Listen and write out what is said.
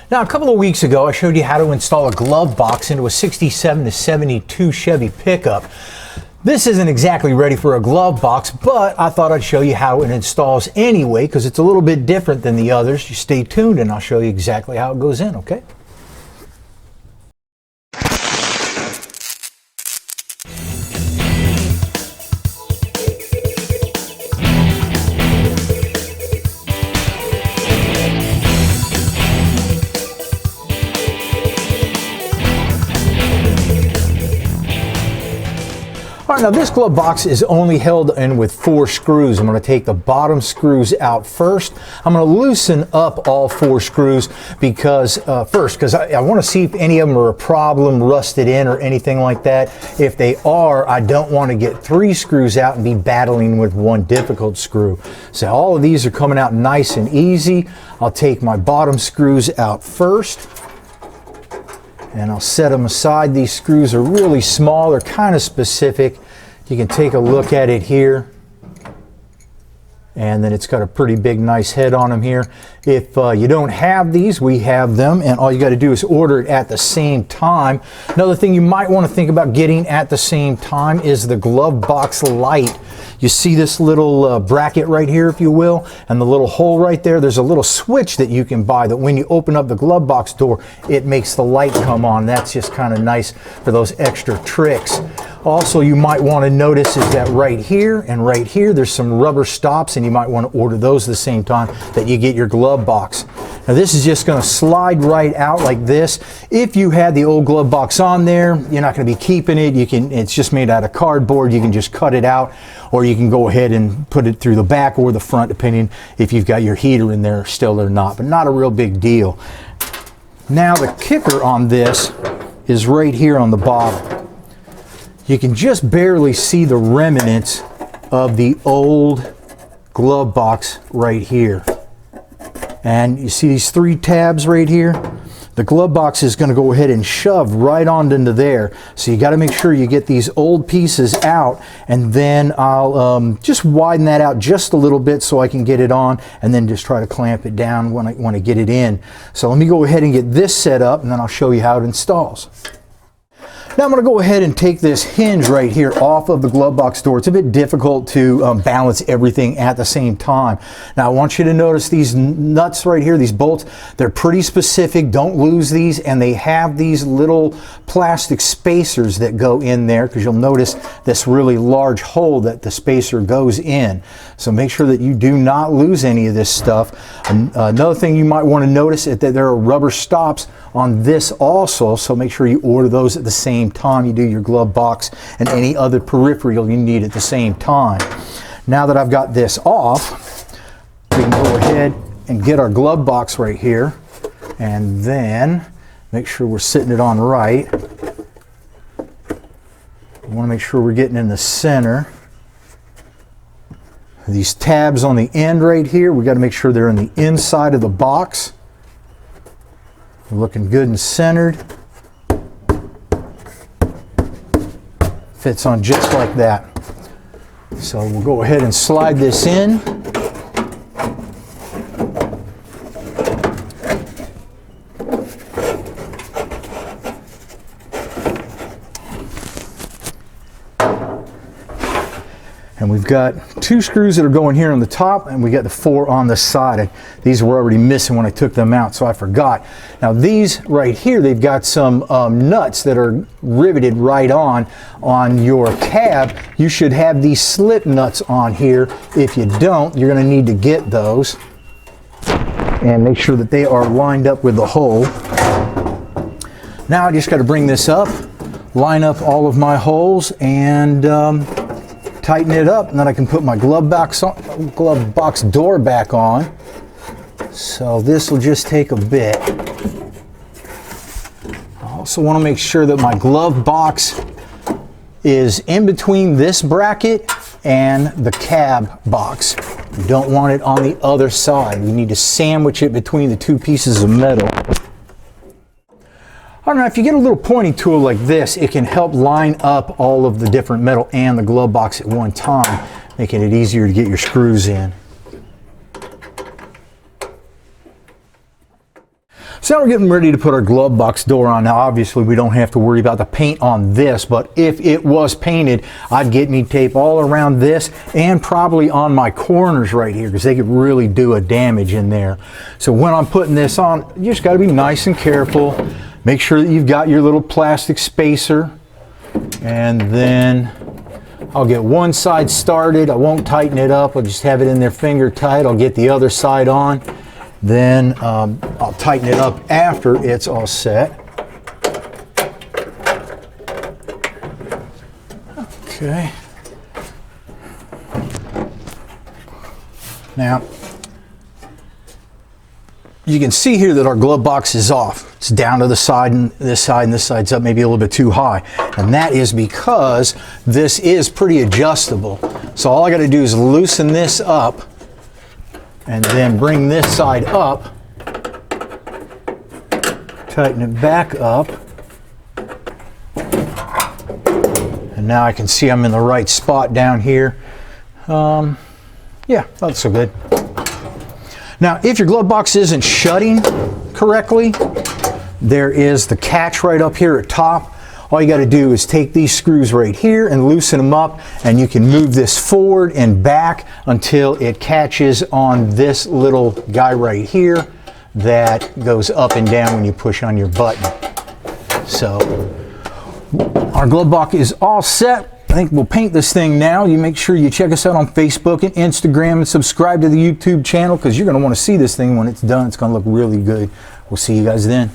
Now, a couple of weeks ago, I showed you how to install a glove box into a 67 to 72 Chevy pickup. This isn't exactly ready for a glove box, but I thought I'd show you how it installs anyway, because it's a little bit different than the others. You stay tuned and I'll show you exactly how it goes in, okay? All right, now this glove box is only held in with 4 screws. I'm going to take the bottom screws out first. I'm going to loosen up all 4 screws because I want to see if any of them are a problem, rusted in or anything like that. If they are, I don't want to get 3 screws out and be battling with one difficult screw. So all of these are coming out nice and easy. I'll take my bottom screws out first, and I'll set them aside. These screws are really small. They're kind of specific. You can take a look at it here. And then it's got a pretty big, nice head on them here. If you don't have these, we have them, and all you got to do is order it at the same time. Another thing you might want to think about getting at the same time is the glove box light. You see this little bracket right here, if you will, and the little hole right there. There's a little switch that you can buy that when you open up the glove box door, it makes the light come on. That's just kind of nice for those extra tricks. Also, you might want to notice is that right here and right here, there's some rubber stops, and you might want to order those at the same time that you get your glove box. Now this is just going to slide right out like this. If you had the old glove box on there, you're not going to be keeping it. It's just made out of cardboard. You can just cut it out, or you can go ahead and put it through the back or the front, depending if you've got your heater in there still or not, but not a real big deal. Now the kicker on this is right here on the bottom. You can just barely see the remnants of the old glove box right here. And you see these 3 tabs right here? The glove box is going to go ahead and shove right on into there. So you got to make sure you get these old pieces out, and then I'll just widen that out just a little bit so I can get it on, and then just try to clamp it down when I get it in. So let me go ahead and get this set up, and then I'll show you how it installs. Now I'm going to go ahead and take this hinge right here off of the glove box door. It's a bit difficult to balance everything at the same time. Now I want you to notice these nuts right here, these bolts, they're pretty specific. Don't lose these, and they have these little plastic spacers that go in there, because you'll notice this really large hole that the spacer goes in. So make sure that you do not lose any of this stuff. Another thing you might want to notice is that there are rubber stops on this also, so make sure you order those at the same time you do your glove box and any other peripheral you need at the same time. Now that I've got this off, we can go ahead and get our glove box right here, and then make sure we're sitting it on right. We want to make sure we're getting in the center. These tabs on the end right here, we got to make sure they're in the inside of the box. Looking good and centered. Fits on just like that. So we'll go ahead and slide this in. And we've got 2 screws that are going here on the top, and we got the 4 on the side. These were already missing when I took them out, so I forgot. Now these right here, they've got some nuts that are riveted right on your cab. You should have these slip nuts on here. If you don't, you're going to need to get those and make sure that they are lined up with the hole. Now I just got to bring this up, line up all of my holes, and tighten it up, and then I can put my glove box door back on. So this will just take a bit. I also want to make sure that my glove box is in between this bracket and the cab box. You don't want it on the other side. You need to sandwich it between the 2 pieces of metal. I don't know, if you get a little pointing tool like this, it can help line up all of the different metal and the glove box at one time, making it easier to get your screws in. So now we're getting ready to put our glove box door on. Now obviously we don't have to worry about the paint on this, but if it was painted, I'd get me tape all around this and probably on my corners right here, because they could really do a damage in there. So when I'm putting this on, you just got to be nice and careful. Make sure that you've got your little plastic spacer, and then I'll get one side started. I won't tighten it up. I'll just have it in there finger tight. I'll get the other side on. Then I'll tighten it up after it's all set. Okay. Now, you can see here that our glove box is off. It's down to the side, and this side's up maybe a little bit too high. And that is because this is pretty adjustable. So all I got to do is loosen this up and then bring this side up, tighten it back up, and now I can see I'm in the right spot down here. Yeah, that's so good. Now, if your glove box isn't shutting correctly, there is the catch right up here at top. All you got to do is take these screws right here and loosen them up, and you can move this forward and back until it catches on this little guy right here that goes up and down when you push on your button. So our glove box is all set. I think we'll paint this thing now. You make sure you check us out on Facebook and Instagram and subscribe to the YouTube channel, because you're going to want to see this thing when it's done. It's going to look really good. We'll see you guys then.